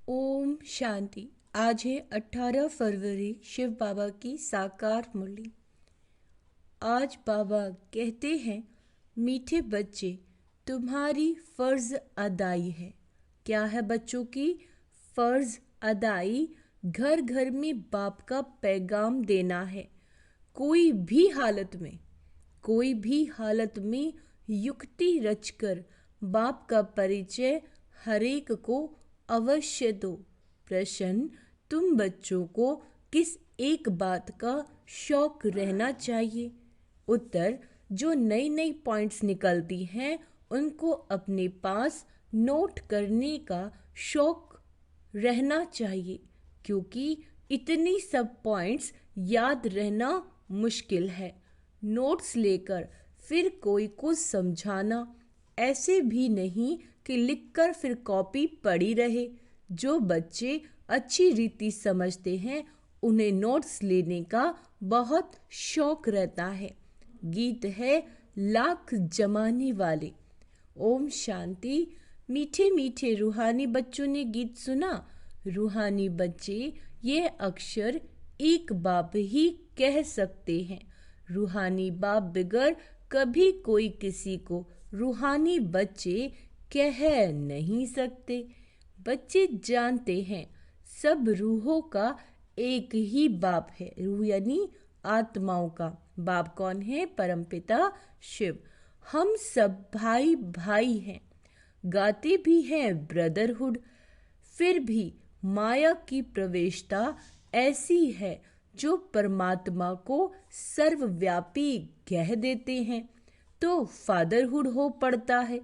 ओम शांति। आज है 18 फरवरी, शिव बाबा की साकार मुरली। आज बाबा कहते हैं, मीठे बच्चे, तुम्हारी फर्ज अदाई है। क्या है बच्चों की फर्ज अदाई? घर घर में बाप का पैगाम देना है। कोई भी हालत में युक्ति रचकर बाप का परिचय हरेक को अवश्य दो। प्रश्न, तुम बच्चों को किस एक बात का शौक रहना चाहिए? उत्तर, जो नई नई पॉइंट्स निकलती हैं उनको अपने पास नोट करने का शौक रहना चाहिए, क्योंकि इतनी सब पॉइंट्स याद रहना मुश्किल है। नोट्स लेकर फिर कोई को समझाना, ऐसे भी नहीं कि लिखकर फिर कॉपी पड़ी रहे। जो बच्चे अच्छी रीति समझते हैं उन्हें नोट्स लेने का बहुत शौक रहता है। गीत है लाख जमाने वाले। ओम शांति। मीठे मीठे रूहानी बच्चों ने गीत सुना। रूहानी बच्चे ये अक्षर एक बाप ही कह सकते हैं। रूहानी बाप बिगर कभी कोई किसी को रूहानी बच्चे कह नहीं सकते। बच्चे जानते हैं सब रूहों का एक ही बाप है। रूह यानी आत्माओं का बाप कौन है? परमपिता शिव। हम सब भाई भाई हैं, गाते भी हैं ब्रदरहुड। फिर भी माया की प्रवेशता ऐसी है जो परमात्मा को सर्वव्यापी कह देते हैं, तो फादरहुड हो पड़ता है।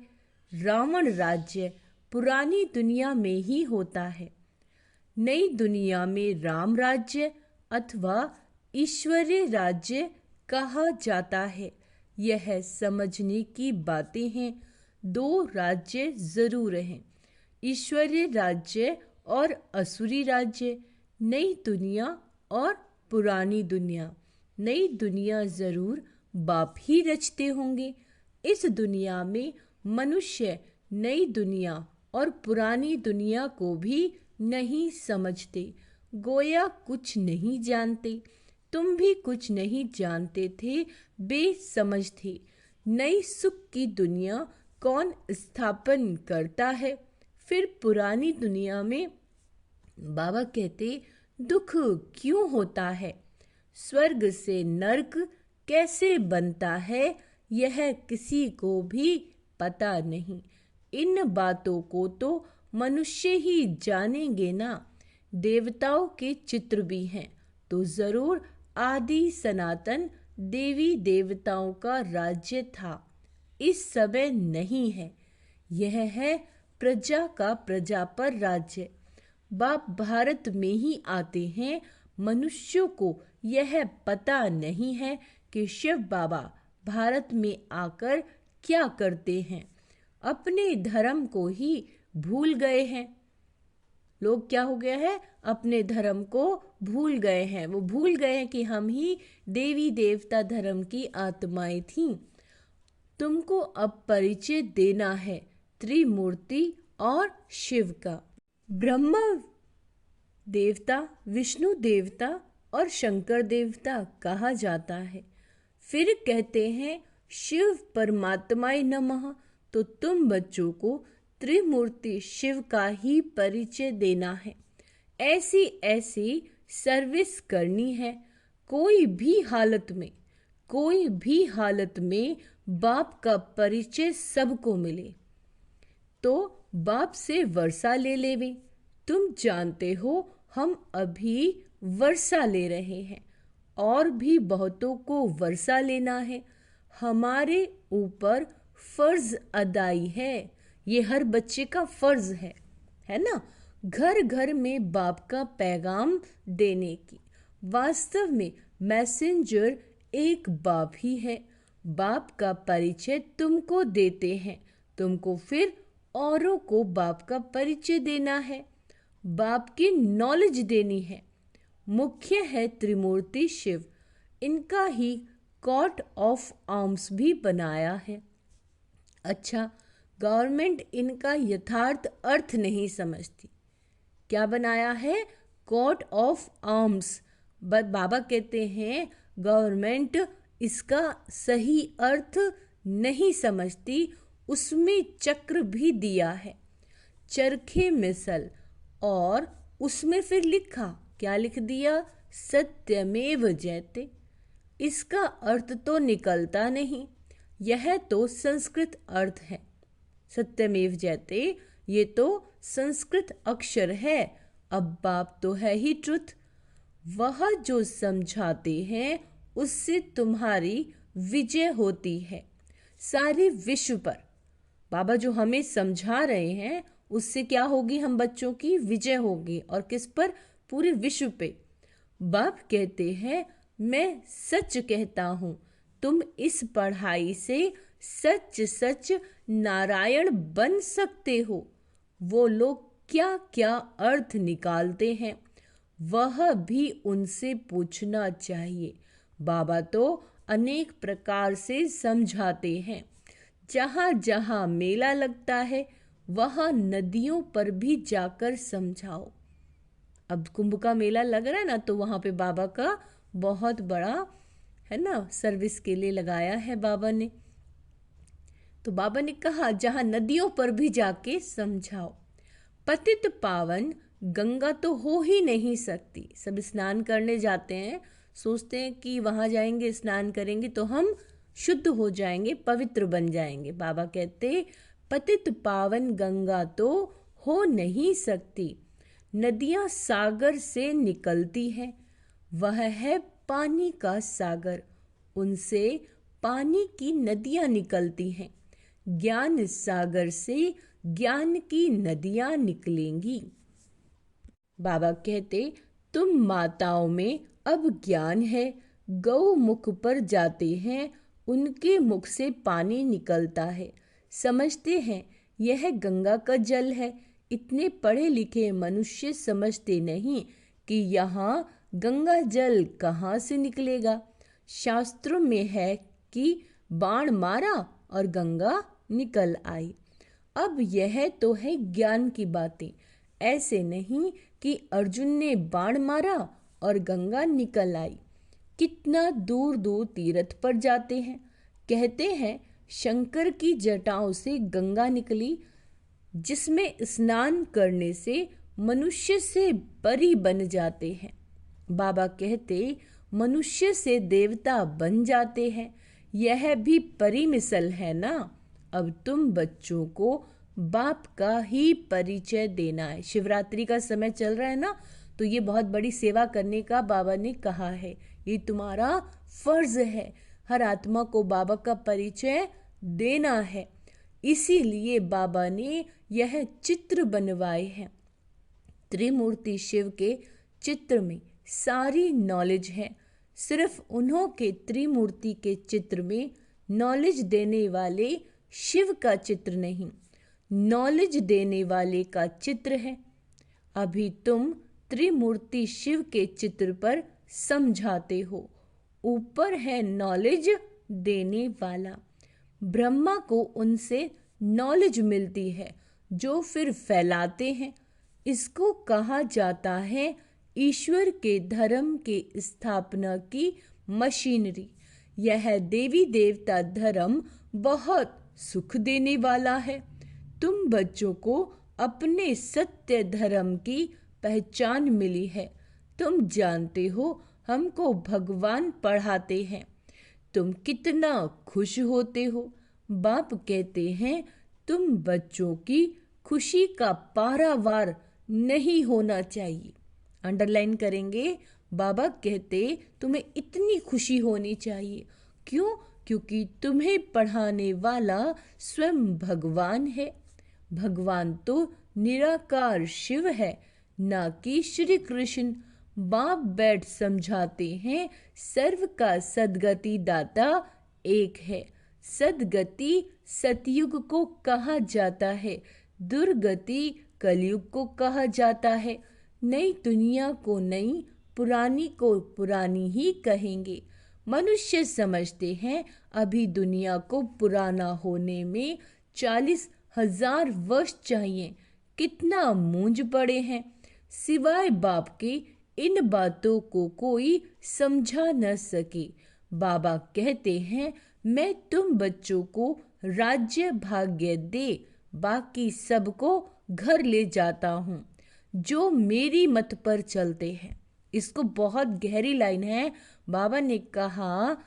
रावण राज्य पुरानी दुनिया में ही होता है। नई दुनिया में राम राज्य अथवा ईश्वरीय राज्य कहा जाता है। यह समझने की बातें हैं। दो राज्य जरूर हैं, ईश्वरीय राज्य और असुरी राज्य। नई दुनिया और पुरानी दुनिया। नई दुनिया जरूर बाप ही रचते होंगे। इस दुनिया में मनुष्य नई दुनिया और पुरानी दुनिया को भी नहीं समझते, गोया कुछ नहीं जानते। तुम भी कुछ नहीं जानते थे, बेसमझ थे। नई सुख की दुनिया कौन स्थापन करता है? फिर पुरानी दुनिया में बाबा कहते, दुख क्यों होता है? स्वर्ग से नरक कैसे बनता है? यह किसी को भी पता नहीं। इन बातों को तो मनुष्य ही जानेंगे ना। देवताओं के चित्र भी हैं, तो जरूर आदि सनातन देवी देवताओं का राज्य था। इस समय नहीं है। यह है प्रजा का प्रजा पर राज्य। बाप भारत में ही आते हैं। मनुष्यों को यह पता नहीं है कि शिव बाबा भारत में आकर क्या करते हैं। अपने धर्म को ही भूल गए हैं। लोग क्या हो गया है? अपने धर्म को भूल गए हैं। वो भूल गए हैं कि हम ही देवी देवता धर्म की आत्माएं थीं। तुमको अब परिचय देना है त्रिमूर्ति और शिव का। ब्रह्मा देवता, विष्णु देवता और शंकर देवता कहा जाता है। फिर कहते हैं शिव परमात्माय नमः। तो तुम बच्चों को त्रिमूर्ति शिव का ही परिचय देना है। ऐसी ऐसी सर्विस करनी है। कोई भी हालत में बाप का परिचय सबको मिले। तो बाप से वर्षा ले लेवे। तुम जानते हो हम अभी वर्षा ले रहे हैं, और भी बहुतों को वर्षा लेना है। हमारे ऊपर फर्ज अदाई है। ये हर बच्चे का फर्ज है ना, घर घर में बाप का पैगाम देने की। वास्तव में मैसेंजर एक बाप ही है। बाप का परिचय तुमको देते हैं, तुमको फिर औरों को बाप का परिचय देना है, बाप की नॉलेज देनी है। मुख्य है त्रिमूर्ति शिव। इनका ही कॉट ऑफ आर्म्स भी बनाया है। अच्छा, गवर्नमेंट इनका यथार्थ अर्थ नहीं समझती। क्या बनाया है? Coat of arms. बाबा कहते हैं गवर्नमेंट इसका सही अर्थ नहीं समझती, उसमें चक्र भी दिया है, चरखे मिसल, और उसमें फिर लिखा, क्या लिख दिया? सत्यमेव जयते। इसका अर्थ तो निकलता नहीं, यह तो संस्कृत अर्थ है। सत्यमेव जयते ये तो संस्कृत अक्षर है, अब बाप तो है ही ट्रुथ। वह जो समझाते हैं उससे तुम्हारी विजय होती है सारे विश्व पर। बाबा जो हमें समझा रहे हैं उससे क्या होगी? हम बच्चों की विजय होगी। और किस पर? पूरे विश्व पे। बाप कहते हैं मैं सच कहता हूँ, तुम इस पढ़ाई से सच सच नारायण बन सकते हो। वो लोग क्या क्या अर्थ निकालते हैं वह भी उनसे पूछना चाहिए। बाबा तो अनेक प्रकार से समझाते हैं। जहाँ जहाँ मेला लगता है वहाँ नदियों पर भी जाकर समझाओ। अब कुंभ का मेला लग रहा है ना, तो वहाँ पे बाबा का बहुत बड़ा है ना सर्विस के लिए लगाया है बाबा ने। तो बाबा ने कहा जहाँ नदियों पर भी जाके समझाओ। पतित पावन गंगा तो हो ही नहीं सकती। सब स्नान करने जाते हैं, सोचते हैं कि वहाँ जाएंगे स्नान करेंगे तो हम शुद्ध हो जाएंगे, पवित्र बन जाएंगे। बाबा कहते पतित पावन गंगा तो हो नहीं सकती। नदियाँ सागर से निकलती हैं, वह है पानी का सागर, उनसे पानी की नदियाँ निकलती हैं। ज्ञान सागर से ज्ञान की नदियाँ निकलेंगी। बाबा कहते तुम माताओं में अब ज्ञान है, गौ मुख पर जाते हैं, उनके मुख से पानी निकलता है, समझते हैं यह गंगा का जल है। इतने पढ़े लिखे मनुष्य समझते नहीं कि यहाँ गंगा जल कहाँ से निकलेगा। शास्त्रों में है कि बाण मारा और गंगा निकल आई। अब यह तो है ज्ञान की बातें, ऐसे नहीं कि अर्जुन ने बाण मारा और गंगा निकल आई। कितना दूर दूर तीर्थ पर जाते हैं, कहते हैं शंकर की जटाओं से गंगा निकली, जिसमें स्नान करने से मनुष्य से परी बन जाते हैं। बाबा कहते मनुष्य से देवता बन जाते हैं, यह भी परी मिसल है ना। अब तुम बच्चों को बाप का ही परिचय देना है। शिवरात्रि का समय चल रहा है ना, तो ये बहुत बड़ी सेवा करने का बाबा ने कहा है, ये तुम्हारा फर्ज है। हर आत्मा को बाबा का परिचय देना है, इसीलिए बाबा ने यह चित्र बनवाए हैं। त्रिमूर्ति शिव के चित्र में सारी नॉलेज है, सिर्फ उन्हों के त्रिमूर्ति के चित्र में नॉलेज देने वाले शिव का चित्र नहीं, नॉलेज देने वाले का चित्र है। अभी तुम त्रिमूर्ति शिव के चित्र पर समझाते हो, ऊपर है नॉलेज देने वाला। ब्रह्मा को उनसे नॉलेज मिलती है जो फिर फैलाते हैं। इसको कहा जाता है ईश्वर के धर्म के स्थापना की मशीनरी। यह देवी देवता धर्म बहुत सुख देने वाला है। तुम बच्चों को अपने सत्य धर्म की पहचान मिली है। तुम जानते हो हमको भगवान पढ़ाते हैं, तुम कितना खुश होते हो। बाप कहते हैं तुम बच्चों की खुशी का पारावार नहीं होना चाहिए। अंडरलाइन करेंगे, बाबा कहते तुम्हें इतनी खुशी होनी चाहिए। क्यों? क्योंकि तुम्हें पढ़ाने वाला स्वयं भगवान है। भगवान तो निराकार शिव है, ना कि श्री कृष्ण। बाप बैठ समझाते हैं सर्व का सदगति दाता एक है। सदगति सतयुग को कहा जाता है, दुर्गति कलयुग को कहा जाता है। नई दुनिया को नई, पुरानी को पुरानी ही कहेंगे। मनुष्य समझते हैं अभी दुनिया को पुराना होने में 40,000 वर्ष चाहिए। कितना मूंज पड़े हैं। सिवाय बाप के इन बातों को कोई समझा न सके। बाबा कहते हैं, मैं तुम बच्चों को राज्य भाग्य दे बाकी सबको घर ले जाता हूँ जो मेरी मत पर चलते हैं। इसको बहुत गहरी लाइन है। बाबा ने कहा,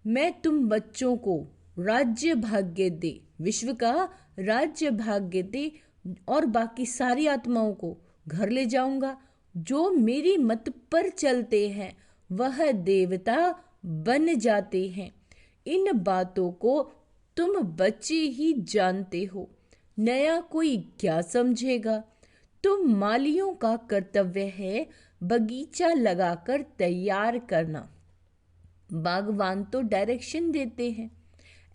मैं तुम बच्चों को राज्य भाग्य दे, विश्व का राज्य भाग्य दे और बाकी सारी आत्माओं को घर ले जाऊंगा जो मेरी मत पर चलते हैं वह देवता बन जाते हैं। इन बातों को तुम बच्चे ही जानते हो, नया कोई क्या समझेगा। तुम मालियों का कर्तव्य है बगीचा लगाकर तैयार करना। बागवान तो डायरेक्शन देते हैं,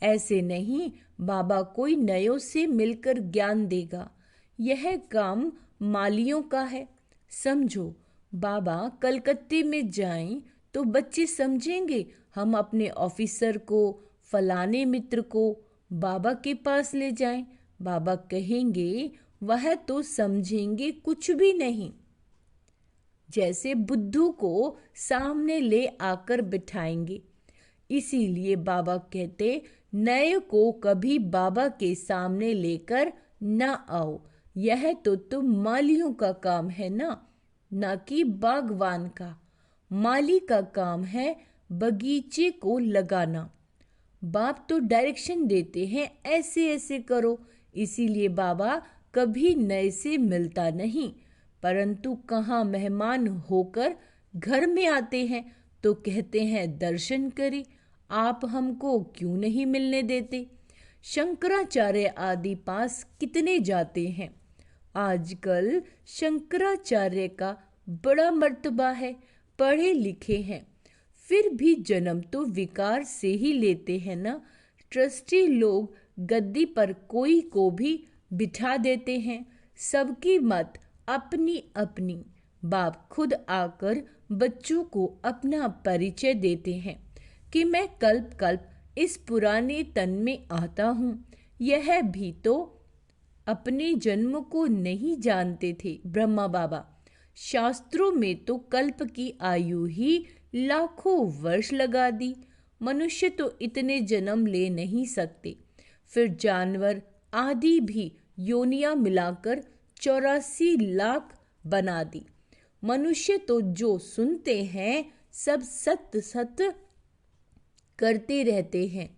ऐसे नहीं बाबा कोई नयों से मिलकर ज्ञान देगा। यह काम मालियों का है। समझो, बाबा कलकत्ते में जाएं तो बच्चे समझेंगे हम अपने ऑफिसर को, फलाने मित्र को बाबा के पास ले जाएं। बाबा कहेंगे वह तो समझेंगे कुछ भी नहीं। जैसे बुद्धू को सामने ले आकर बिठाएंगे। इसीलिए बाबा कहते, नए को कभी बाबा के सामने लेकर ना आओ। यह तो तुम मालियों का काम है ना कि बागवान का। माली का काम है बगीचे को लगाना। बाप तो डायरेक्शन देते हैं, ऐसे ऐसे करो। इसीलिए बाबा कभी नए से मिलता नहीं, परंतु कहाँ मेहमान होकर घर में आते हैं तो कहते हैं दर्शन करें, आप हमको क्यों नहीं मिलने देते। शंकराचार्य आदि पास कितने जाते हैं। आजकल शंकराचार्य का बड़ा मर्तबा है, पढ़े लिखे हैं, फिर भी जन्म तो विकार से ही लेते हैं ना। ट्रस्टी लोग गद्दी पर कोई को भी बिठा देते हैं, सबकी मत अपनी अपनी। बाप खुद आकर बच्चों को अपना परिचय देते हैं कि मैं कल्प कल्प इस पुराने तन में आता हूँ। यह भी तो अपने जन्म को नहीं जानते थे ब्रह्मा बाबा। शास्त्रों में तो कल्प की आयु ही लाखों वर्ष लगा दी। मनुष्य तो इतने जन्म ले नहीं सकते। फिर जानवर आदि भी योनियां मिलाकर 84 लाख बना दी। मनुष्य तो जो सुनते हैं सब सत्य सत्य करते रहते हैं।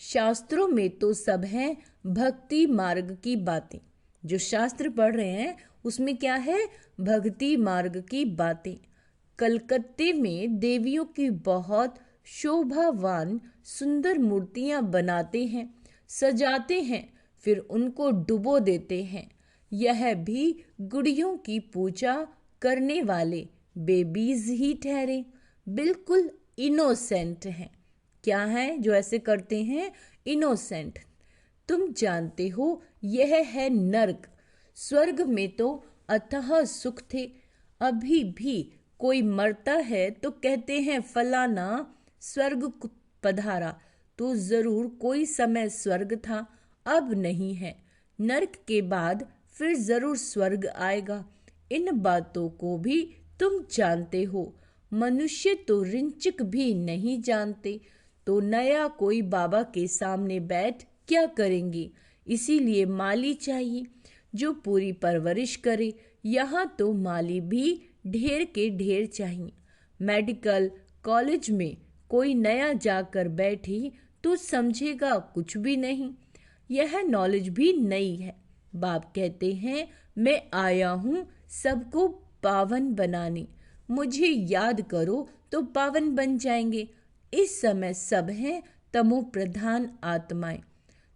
शास्त्रों में तो सब है भक्ति मार्ग की बातें। जो शास्त्र पढ़ रहे हैं उसमें क्या है, भक्ति मार्ग की बातें। कलकत्ते में देवियों की बहुत शोभावान सुंदर मूर्तियां बनाते हैं, सजाते हैं, फिर उनको डुबो देते हैं। यह भी गुड़ियों की पूजा करने वाले बेबीज ही ठहरे, बिल्कुल इनोसेंट हैं। क्या है जो ऐसे करते हैं, इनोसेंट। तुम जानते हो यह है नर्क। स्वर्ग में तो अथाह सुख थे। अभी भी कोई मरता है तो कहते हैं फलाना स्वर्ग पधारा, तो जरूर कोई समय स्वर्ग था, अब नहीं है। नर्क के बाद फिर जरूर स्वर्ग आएगा। इन बातों को भी तुम जानते हो। मनुष्य तो रिंचिक भी नहीं जानते, तो नया कोई बाबा के सामने बैठ क्या करेंगे। इसीलिए माली चाहिए जो पूरी परवरिश करे। यहाँ तो माली भी ढेर के ढेर चाहिए। मेडिकल कॉलेज में कोई नया जाकर बैठी तो समझेगा कुछ भी नहीं। यह नॉलेज भी नई है। बाप कहते हैं, मैं आया हूँ सबको पावन बनाने। मुझे याद करो तो पावन बन जाएंगे। इस समय सब हैं तमो प्रधान आत्माएं।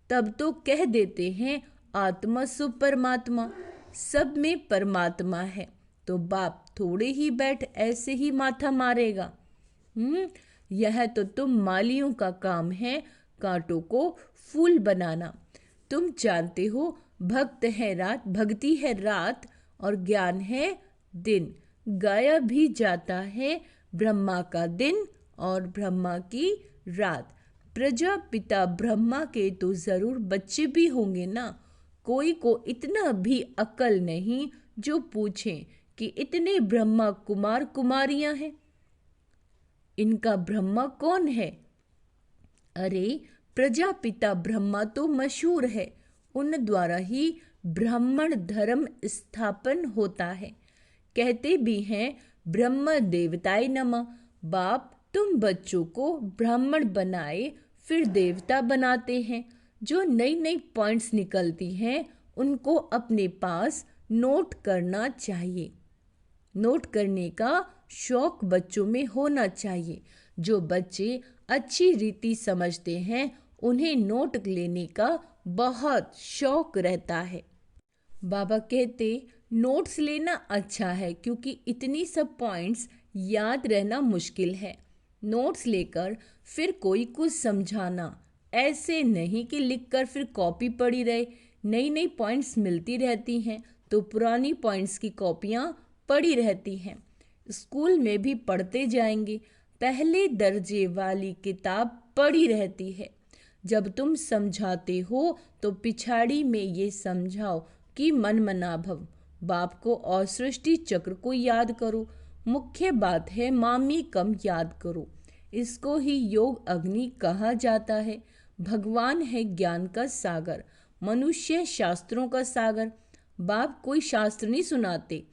तब तो कह देते हैं आत्मा सु परमात्मा, सब में परमात्मा है। तो बाप थोड़े ही बैठ ऐसे ही माथा मारेगा। यह तो तुम मालियों का काम है कांटों को फूल बनाना। तुम जानते हो भक्त है रात, भक्ति है रात और ज्ञान है दिन। गाया भी जाता है ब्रह्मा का दिन और ब्रह्मा की रात। प्रजापिता ब्रह्मा के तो जरूर बच्चे भी होंगे ना। कोई को इतना भी अकल नहीं जो पूछें कि इतने ब्रह्मा कुमार कुमारियां हैं। इनका ब्रह्मा कौन है? अरे प्रजापिता ब्रह्मा तो मशहूर है, उन द्वारा ही ब्राह्मण धर्म स्थापन होता है। कहते भी हैं ब्रह्म देवताय नमः। बाप तुम बच्चों को ब्राह्मण बनाए फिर देवता बनाते हैं। जो नई नई पॉइंट्स निकलती हैं उनको अपने पास नोट करना चाहिए। नोट करने का शौक बच्चों में होना चाहिए। जो बच्चे अच्छी रीति समझते हैं उन्हें नोट लेने का बहुत शौक रहता है। बाबा कहते नोट्स लेना अच्छा है क्योंकि इतनी सब पॉइंट्स याद रहना मुश्किल है। नोट्स लेकर फिर कोई कुछ समझाना, ऐसे नहीं कि लिखकर फिर कॉपी पड़ी रहे। नई नई पॉइंट्स मिलती रहती हैं तो पुरानी पॉइंट्स की कॉपियाँ पड़ी रहती हैं। स्कूल में भी पढ़ते जाएंगे, पहले दर्जे वाली किताब पड़ी रहती है। जब तुम समझाते हो तो पिछाड़ी में ये समझाओ कि मन मना भव। बाप को और सृष्टि चक्र को याद करो। मुख्य बात है मामी कम याद करो। इसको ही योग अग्नि कहा जाता है। भगवान है ज्ञान का सागर, मनुष्य शास्त्रों का सागर। बाप कोई शास्त्र नहीं सुनाते,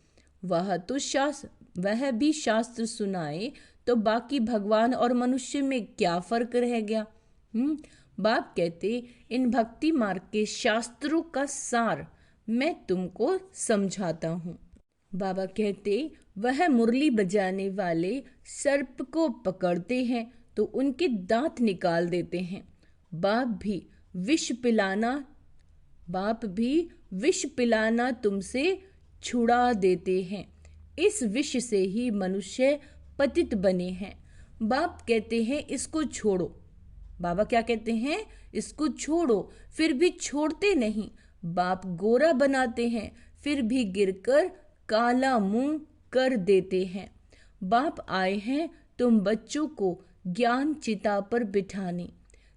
वह भी शास्त्र सुनाए तो बाकी भगवान और मनुष्य में क्या फर्क रह गया? बाप कहते इन भक्ति मार्ग के शास्त्रों का सार मैं तुमको समझाता हूँ। बाबा कहते वह मुरली बजाने वाले सर्प को पकड़ते हैं तो उनके दांत निकाल देते हैं। बाप भी विष पिलाना तुमसे छुड़ा देते हैं। इस विष से ही मनुष्य पतित बने हैं। बाप कहते हैं इसको छोड़ो। बाबा क्या कहते हैं? इसको छोड़ो, फिर भी छोड़ते नहीं। बाप गोरा बनाते हैं फिर भी गिरकर काला मुंह कर देते हैं। बाप आए हैं तुम बच्चों को ज्ञान चिता पर बिठाने।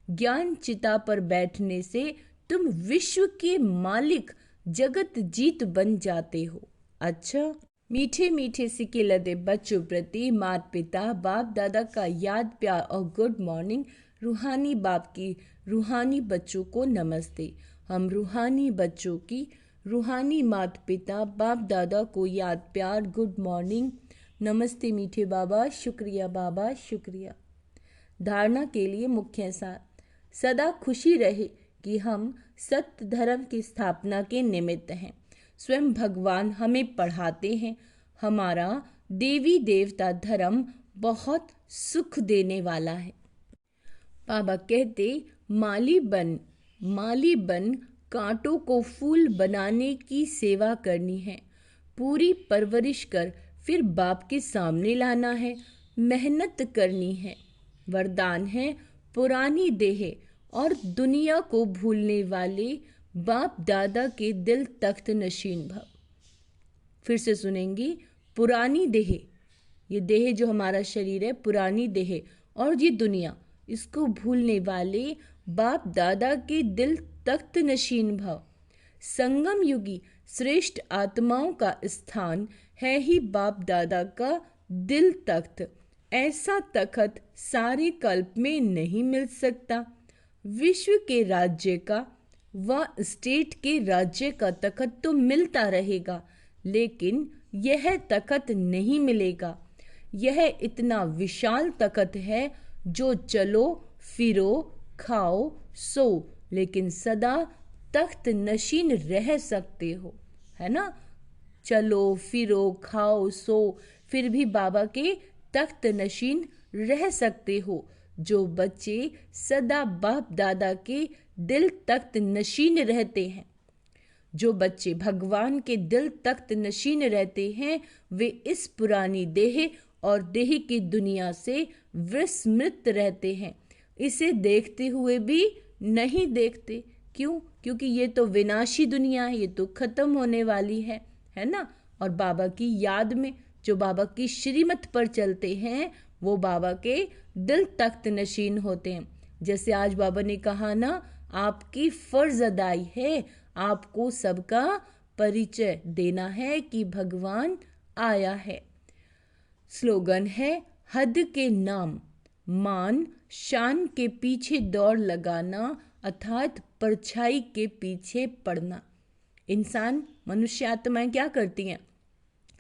ज्ञान चिता पर बैठने से तुम विश्व के मालिक जगत जीत बन जाते हो। अच्छा, मीठे मीठे सिक्के लदे बच्चों प्रति माता पिता बाप दादा का याद प्यार और गुड मॉर्निंग। रूहानी बाप की रूहानी बच्चों को नमस्ते। हम रूहानी बच्चों की रूहानी माता पिता बाप दादा को याद प्यार गुड मॉर्निंग नमस्ते। मीठे बाबा शुक्रिया, बाबा शुक्रिया। धारणा के लिए मुख्य सार, सदा खुशी रहे कि हम सत्य धर्म की स्थापना के निमित्त हैं। स्वयं भगवान हमें पढ़ाते हैं। हमारा देवी देवता धर्म बहुत सुख देने वाला है। बाबा कहते माली बन कांटों को फूल बनाने की सेवा करनी है। पूरी परवरिश कर फिर बाप के सामने लाना है। मेहनत करनी है। वरदान है पुरानी देह और दुनिया को भूलने वाले बाप दादा के दिल तख्त नशीन भव। फिर से सुनेंगी, पुरानी देह, ये देह जो हमारा शरीर है पुरानी देह, और ये दुनिया, इसको भूलने वाले बाप दादा के दिल तख्त नशीन भव। संगम युगी श्रेष्ठ आत्माओं का स्थान है ही बाप दादा का दिल तख्त। ऐसा तख्त सारे कल्प में नहीं मिल सकता। विश्व के राज्य का व स्टेट के राज्य का तख्त तो मिलता रहेगा, लेकिन यह तख्त नहीं मिलेगा। यह इतना विशाल तख्त है जो चलो फिरो खाओ सो लेकिन सदा तख्त नशीन रह सकते हो, है ना। चलो फिरो खाओ सो फिर भी बाबा के तख्त नशीन रह सकते हो। जो बच्चे सदा बाप दादा के दिल तख्त नशीन रहते हैं, जो बच्चे भगवान के दिल तख्त नशीन रहते हैं, वे इस पुरानी देह और देह की दुनिया से विस्मृत रहते हैं। इसे देखते हुए भी नहीं देखते। क्यों? क्योंकि ये तो विनाशी दुनिया है, ये तो खत्म होने वाली है ना। और बाबा की याद में जो बाबा की श्रीमत पर चलते हैं वो बाबा के दिल तख्त नशीन होते हैं। जैसे आज बाबा ने कहा ना, आपकी फर्ज अदाई है, आपको सबका परिचय देना है कि भगवान आया है। स्लोगन है हद के नाम, मान शान के पीछे दौड़ लगाना अर्थात परछाई के पीछे पड़ना। इंसान मनुष्य आत्माएं क्या करती हैं?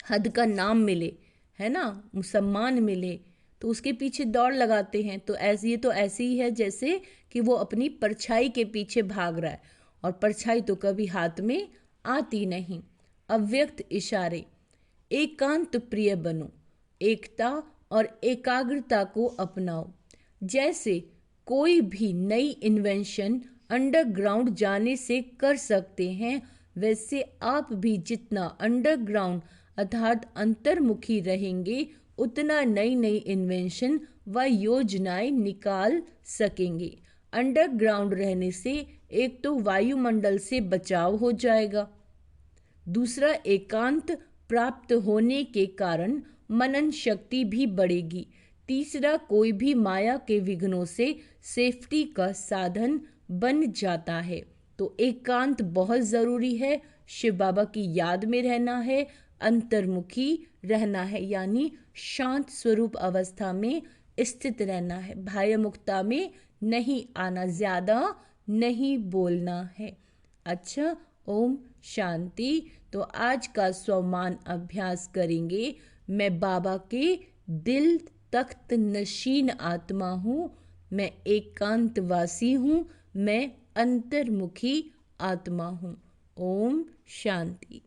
हद का नाम मिले, है ना, सम्मान मिले तो उसके पीछे दौड़ लगाते हैं। तो ऐसी ही है जैसे कि वो अपनी परछाई के पीछे भाग रहा है, और परछाई तो कभी हाथ में आती नहीं। अव्यक्त इशारे, एकांत प्रिय बनो, एकता और एकाग्रता को अपनाओ। जैसे कोई भी नई इन्वेंशन अंडरग्राउंड जाने से कर सकते हैं, वैसे आप भी जितना अंडरग्राउंड अर्थात अंतर्मुखी रहेंगे उतना नई नई इन्वेंशन व योजनाएं निकाल सकेंगे। अंडरग्राउंड रहने से एक तो वायुमंडल से बचाव हो जाएगा, दूसरा एकांत प्राप्त होने के कारण मनन शक्ति भी बढ़ेगी, तीसरा कोई भी माया के विघ्नों से सेफ्टी का साधन बन जाता है। तो एकांत बहुत ज़रूरी है, शिव बाबा की याद में रहना है, अंतर्मुखी रहना है, यानी शांत स्वरूप अवस्था में स्थित रहना है, बाह्य मुक्ता में नहीं आना, ज़्यादा नहीं बोलना है। अच्छा, ओम शांति। तो आज का स्वमान अभ्यास करेंगे। मैं बाबा के दिल तख्त नशीन आत्मा हूँ, मैं एकांतवासी हूँ, मैं अंतर्मुखी आत्मा हूँ। ओम शांति।